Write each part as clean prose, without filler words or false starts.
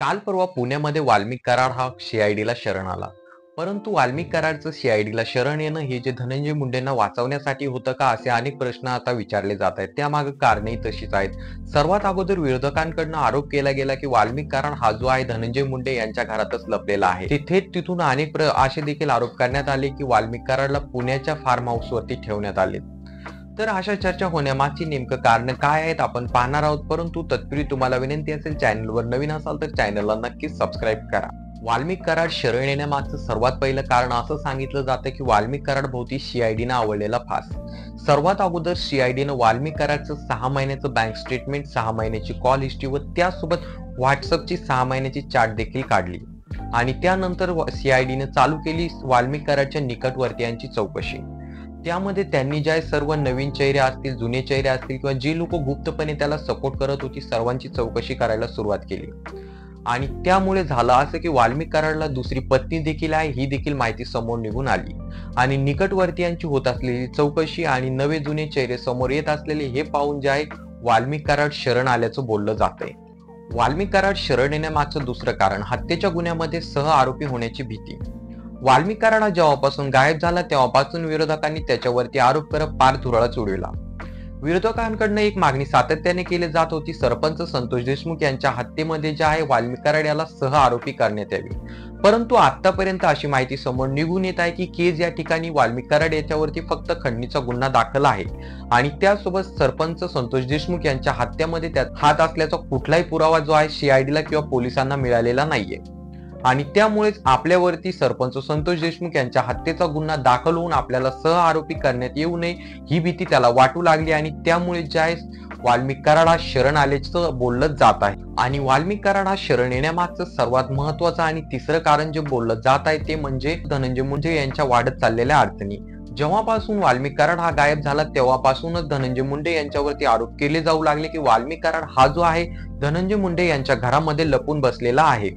काल परवा पुण्यामध्ये वाल्मिक कराड हा सीआयडीला शरण आला. परंतु वाल्मिक कराडचं सीआयडीला शरण येणं हे जे धनंजय मुंडेंना वाचवण्यासाठी होतं का, असे अनेक प्रश्न आता विचारले जात आहेत. त्यामागे कारणेही तशीच आहेत. सर्वात अगोदर विरोधकांकडून आरोप केला गेला की वाल्मिक कराड हा जो आहे धनंजय मुंडे यांच्या घरातच लपलेला आहे. तिथून अनेक असे देखील आरोप करण्यात आले की वाल्मिक कराडला पुण्याच्या फार्म हाऊस वरती ठेवण्यात आले. तर अशा चर्चा होण्यामागची नेमकं कारण काय आहेत आपण पाहणार आहोत. परंतु तत्पूर्वी तुम्हाला विनंती असेल, चॅनलवर नवीन असाल तर चॅनलला नक्कीच सबस्क्राईब करा. वाल्मिक कराड शरण येण्यामागचं सर्वात पहिलं कारण असं सांगितलं जातं की वाल्मिक कराड भोवती सीआयडीनं आवळलेला फास. सर्वात अगोदर सीआयडीनं वाल्मिक कराडचं 6 महिन्याचं बँक स्टेटमेंट, 6 महिन्याची कॉल हिस्ट्री व त्यासोबत व्हॉट्सअपची 6 महिन्याची चॅट देखील काढली. आणि त्यानंतर सीआयडीनं चालू केली वाल्मिक कराडच्या निकटवर्तीयांची चौकशी. त्यामध्ये त्यांनी ज्या सर्व नवीन चेहरे असतील, जुने चेहरे असतील किंवा जी लोक गुप्तपणे त्याला सपोर्ट करत होती, सर्वांची चौकशी करायला सुरुवात केली. आणि त्यामुळे झालं असं की वाल्मिक कराडला दुसरी पत्नी देखील आहे, ही देखील माहिती समोर निघून आली. आणि निकटवर्तीयांची होत असलेली चौकशी आणि नवे जुने चेहरे समोर येत असलेले हे पाहून जे आहे वाल्मिक कराड शरण आल्याचं बोललं जातंय. वाल्मिक कराड शरण येण्यामागचं दुसरं कारण हत्येच्या गुन्ह्यामध्ये सह आरोपी होण्याची भीती. वाल्मिक कराड हा जेव्हापासून गायब झाला तेव्हापासून विरोधकांनी त्याच्यावरती आरोप करत पार धुरळाच उडविला. विरोधकांकडनं एक मागणी सातत्याने केली जात होती, सरपंच संतोष देशमुख यांच्या हत्येमध्ये जे आहे वाल्मिक कराड याला सह आरोपी करण्यात यावे. परंतु आतापर्यंत अशी माहिती समोर निघून येत आहे की केज या ठिकाणी वाल्मिक कराड याच्यावरती फक्त खंडणीचा गुन्हा दाखल आहे आणि त्यासोबत सरपंच संतोष देशमुख यांच्या हत्येमध्ये त्यात हात असल्याचा कुठलाही पुरावा जो आहे सीआयडीला किंवा पोलिसांना मिळालेला नाहीये. आणि त्यामुळेच आपल्यावरती सरपंच संतोष देशमुख यांच्या हत्येचा गुन्हा दाखल होऊन आपल्याला सह आरोपी करण्यात येऊ नये ही भीती त्याला वाटू लागली. आणि त्यामुळे ज्या वाल्मिक कराड हा शरण आल्याचं बोललं जात आहे. आणि वाल्मिक कराड हा शरण येण्यामागचं सर्वात महत्वाचं आणि तिसरं कारण जे बोललं जात आहे ते म्हणजे धनंजय मुंडे यांच्या वाढत चाललेल्या अडचणी. जेव्हापासून वाल्मिक कराड हा गायब झाला तेव्हापासूनच धनंजय मुंडे यांच्यावरती आरोप केले जाऊ लागले की वाल्मिक कराड हा जो आहे धनंजय मुंडे यांच्या घरामध्ये लपून बसलेला आहे.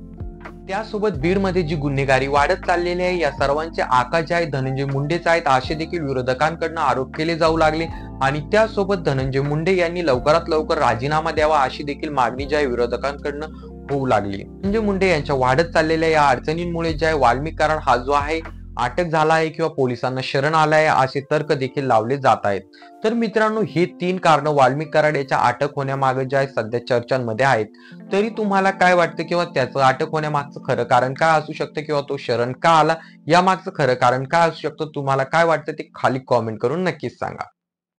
त्यासोबत बीडमध्ये जी गुन्हेगारी वाढत चाललेली आहे या सर्वांचे आका जे आहे धनंजय मुंडेच आहेत असे देखील विरोधकांकडून आरोप केले जाऊ लागले. आणि त्यासोबत धनंजय मुंडे यांनी लवकरात लवकर राजीनामा द्यावा अशी देखील मागणी जी आहे विरोधकांकडून होऊ लागली. धनंजय मुंडे यांच्या वाढत चाललेल्या या अडचणींमुळे जे आहे वाल्मिक कराड हा जो आहे अटक झाला आहे किंवा पोलिसांना शरण आलाय असे तर्क देखील लावले जात आहेत. तर मित्रांनो, हे 3 कारण वाल्मिक कराड याच्या अटक होण्यामागे जे आहे सध्या चर्चांमध्ये आहेत. तरी तुम्हाला काय वाटतं किंवा त्याचं अटक होण्यामागचं खरं कारण काय असू शकतं किंवा तो शरण का आला यामागचं खरं कारण काय असू शकतं, तुम्हाला काय वाटतं ते खाली कॉमेंट करून नक्कीच सांगा.